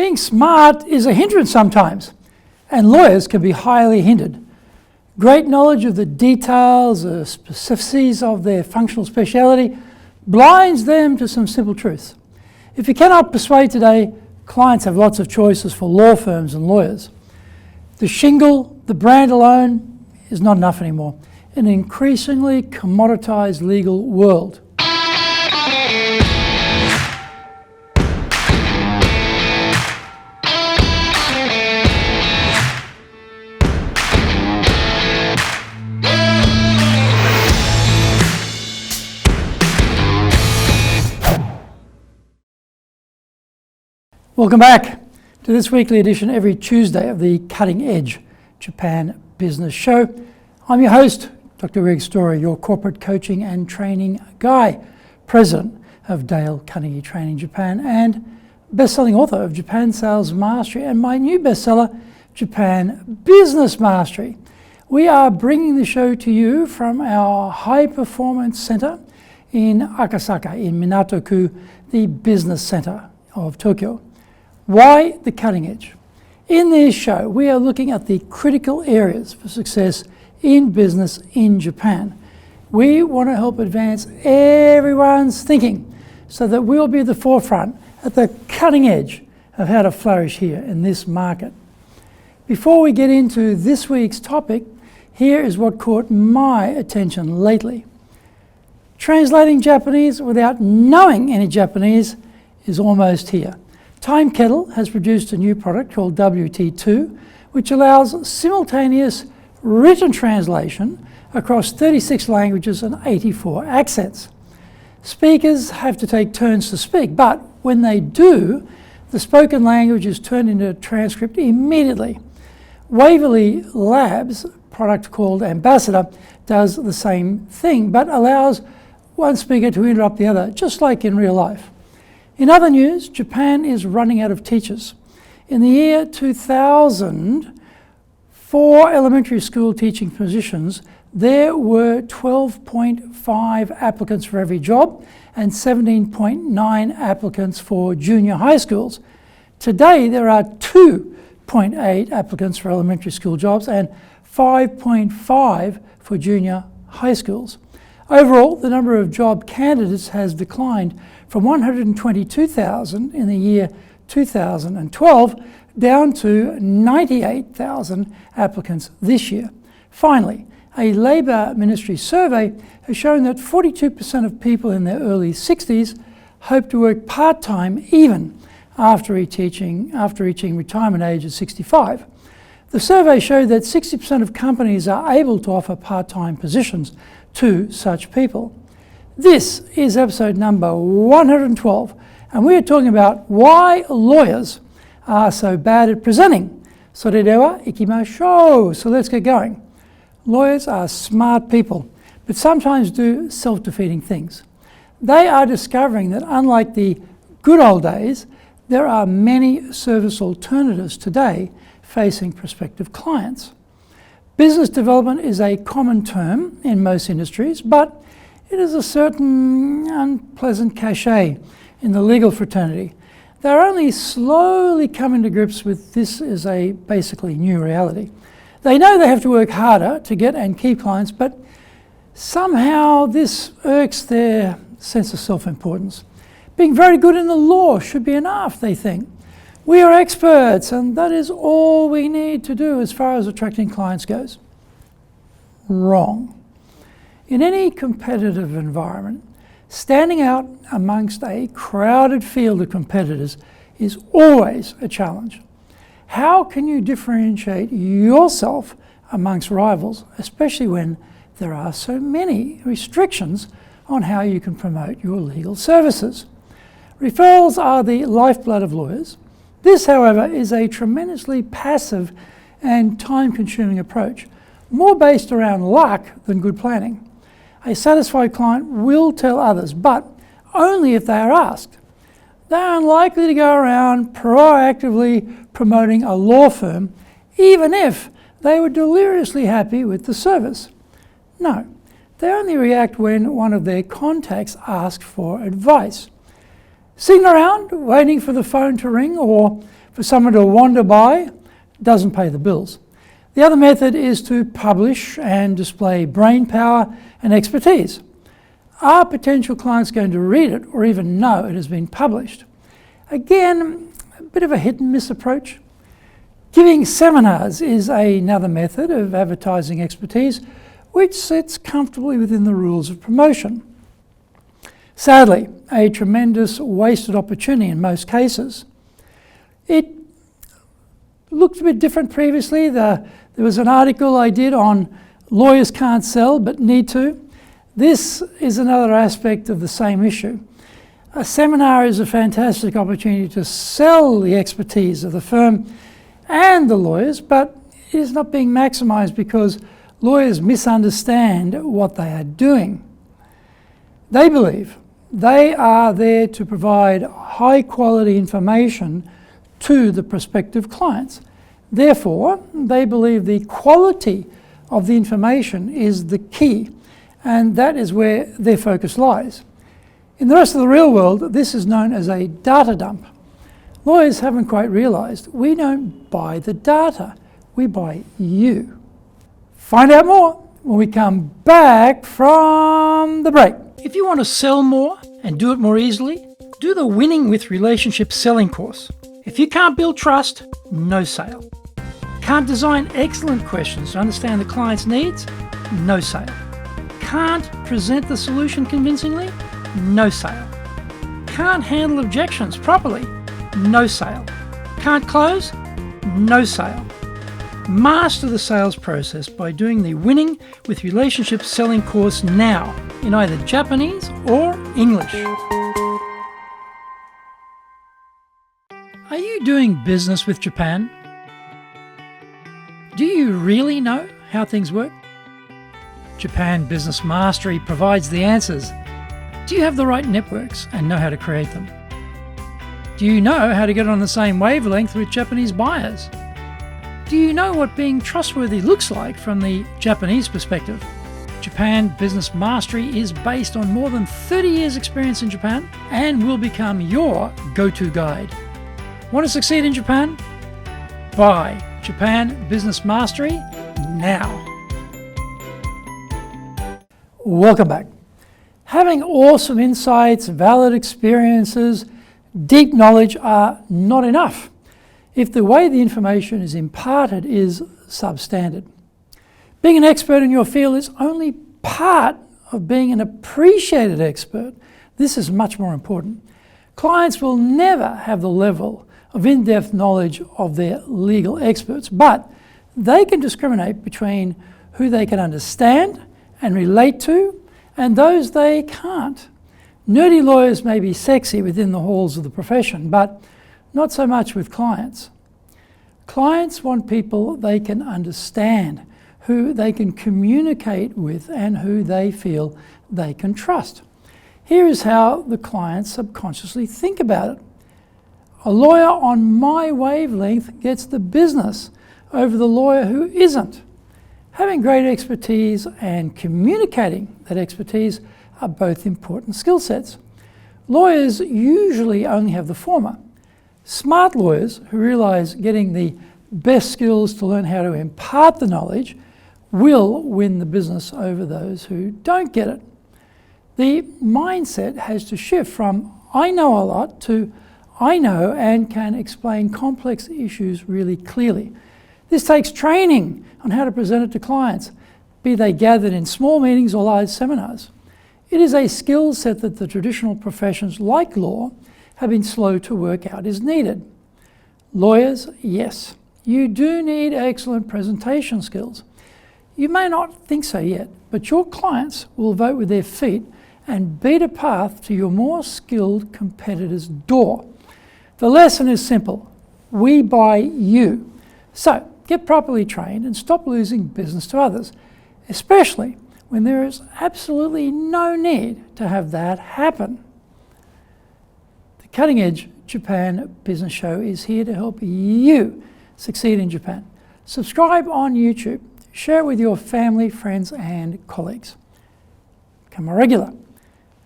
Being smart is a hindrance sometimes, and lawyers can be highly hindered. Great knowledge of the details, the specificities of their functional speciality blinds them to some simple truths. If you cannot persuade today, clients have lots of choices for law firms and lawyers. The shingle, the brand alone, is not enough anymore in an increasingly commoditized legal world. Welcome back to this weekly edition every Tuesday of the Cutting Edge Japan Business Show. I'm your host, Dr. Greg Story, your corporate coaching and training guy, president of Dale Carnegie Training Japan and best-selling author of Japan Sales Mastery and my new bestseller, Japan Business Mastery. We are bringing the show to you from our High Performance Center in Akasaka in Minato-ku, the business center of Tokyo. Why the cutting edge? In this show, we are looking at the critical areas for success in business in Japan. We want to help advance everyone's thinking so that we'll be at the forefront, at the cutting edge of how to flourish here in this market. Before we get into this week's topic, here is what caught my attention lately. Translating Japanese without knowing any Japanese is almost here. Time Kettle has produced a new product called WT2, which allows simultaneous written translation across 36 languages and 84 accents. Speakers have to take turns to speak, but when they do, the spoken language is turned into a transcript immediately. Waverley Labs' product called Ambassador does the same thing, but allows one speaker to interrupt the other, just like in real life. In other news, Japan is running out of teachers. In the year 2000, for elementary school teaching positions, there were 12.5 applicants for every job and 17.9 applicants for junior high schools. Today, there are 2.8 applicants for elementary school jobs and 5.5 for junior high schools. Overall, the number of job candidates has declined from 122,000 in the year 2012 down to 98,000 applicants this year. Finally, a Labour Ministry survey has shown that 42% of people in their early 60s hope to work part-time even after reaching retirement age at 65. The survey showed that 60% of companies are able to offer part-time positions to such people. This is episode number 112, and we are talking about why lawyers are so bad at presenting. Soredewa ikimashou. So let's get going. Lawyers are smart people, but sometimes do self-defeating things. They are discovering that unlike the good old days, there are many service alternatives today facing prospective clients. Business development is a common term in most industries, but it is a certain unpleasant cachet in the legal fraternity. They're only slowly coming to grips with this as a basically new reality. They know they have to work harder to get and keep clients, but somehow this irks their sense of self-importance. Being very good in the law should be enough, they think. We are experts, and that is all we need to do as far as attracting clients goes. Wrong. In any competitive environment, standing out amongst a crowded field of competitors is always a challenge. How can you differentiate yourself amongst rivals, especially when there are so many restrictions on how you can promote your legal services? Referrals are the lifeblood of lawyers. This, however, is a tremendously passive and time-consuming approach, more based around luck than good planning. A satisfied client will tell others, but only if they are asked. They are unlikely to go around proactively promoting a law firm, even if they were deliriously happy with the service. No, they only react when one of their contacts asks for advice. Sitting around waiting for the phone to ring or for someone to wander by doesn't pay the bills. The other method is to publish and display brain power and expertise. Are potential clients going to read it or even know it has been published? Again, a bit of a hit and miss approach. Giving seminars is another method of advertising expertise, which sits comfortably within the rules of promotion. Sadly, a tremendous wasted opportunity in most cases. It looked a bit different previously. There was an article I did on lawyers can't sell but need to. This is another aspect of the same issue. A seminar is a fantastic opportunity to sell the expertise of the firm and the lawyers, but it is not being maximised because lawyers misunderstand what they are doing. They believe they are there to provide high quality information to the prospective clients. Therefore, they believe the quality of the information is the key, and that is where their focus lies. In the rest of the real world, this is known as a data dump. Lawyers haven't quite realised we don't buy the data, we buy you. Find out more when we come back from the break. If you want to sell more and do it more easily, do the Winning with Relationships selling course. If you can't build trust, no sale. Can't design excellent questions to understand the client's needs, no sale. Can't present the solution convincingly, no sale. Can't handle objections properly, no sale. Can't close, no sale. Master the sales process by doing the Winning with Relationships selling course now in either Japanese or English. Are you doing business with Japan? Do you really know how things work? Japan Business Mastery provides the answers. Do you have the right networks and know how to create them? Do you know how to get on the same wavelength with Japanese buyers? Do you know what being trustworthy looks like from the Japanese perspective? Japan Business Mastery is based on more than 30 years' experience in Japan and will become your go-to guide. Want to succeed in Japan? Buy Japan Business Mastery now. Welcome back. Having awesome insights, valid experiences, deep knowledge are not enough if the way the information is imparted is substandard. Being an expert in your field is only part of being an appreciated expert. This is much more important. Clients will never have the level of in-depth knowledge of their legal experts, but they can discriminate between who they can understand and relate to and those they can't. Nerdy lawyers may be sexy within the halls of the profession, but not so much with clients. Clients want people they can understand, who they can communicate with, and who they feel they can trust. Here is how the clients subconsciously think about it. A lawyer on my wavelength gets the business over the lawyer who isn't. Having great expertise and communicating that expertise are both important skill sets. Lawyers usually only have the former. Smart lawyers who realize getting the best skills to learn how to impart the knowledge will win the business over those who don't get it. The mindset has to shift from I know a lot to I know and can explain complex issues really clearly. This takes training on how to present it to clients, be they gathered in small meetings or large seminars. It is a skill set that the traditional professions like law have been slow to work out is needed. Lawyers, yes, you do need excellent presentation skills. You may not think so yet, but your clients will vote with their feet and beat a path to your more skilled competitor's door. The lesson is simple. We buy you. So get properly trained and stop losing business to others, especially when there is absolutely no need to have that happen. The Cutting Edge Japan Business Show is here to help you succeed in Japan. Subscribe on YouTube. Share it with your family, friends, and colleagues. Become a regular.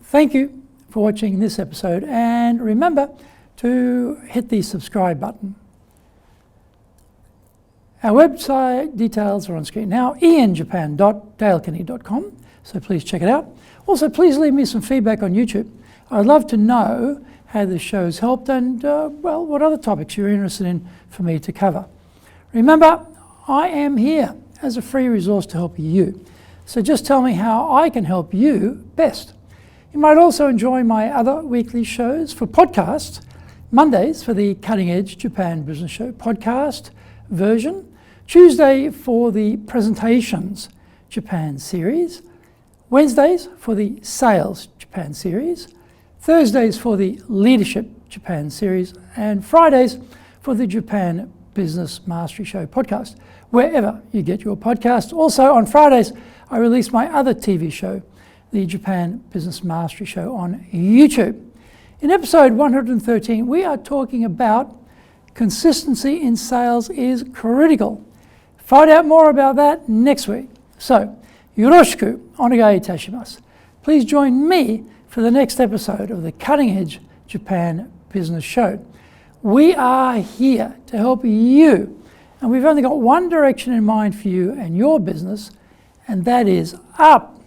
Thank you for watching this episode, and remember to hit the subscribe button. Our website details are on screen now, injapan.dalekenny.com, so please check it out. Also, please leave me some feedback on YouTube. I'd love to know how this show's helped and, well, what other topics you're interested in for me to cover. Remember, I am here as a free resource to help you. So just tell me how I can help you best. You might also enjoy my other weekly shows for podcasts. Mondays for the Cutting Edge Japan Business Show podcast version. Tuesday for the Presentations Japan series. Wednesdays for the Sales Japan series. Thursdays for the Leadership Japan series. And Fridays for the Japan Business Mastery Show podcast, wherever you get your podcast. Also on Fridays, I release my other TV show, the Japan Business Mastery Show on YouTube. In episode 113, we are talking about consistency in sales is critical. Find out more about that next week. So, yoroshiku onegai itashimasu. Please join me for the next episode of the Cutting Edge Japan Business Show. We are here to help you, and we've only got one direction in mind for you and your business, and that is up.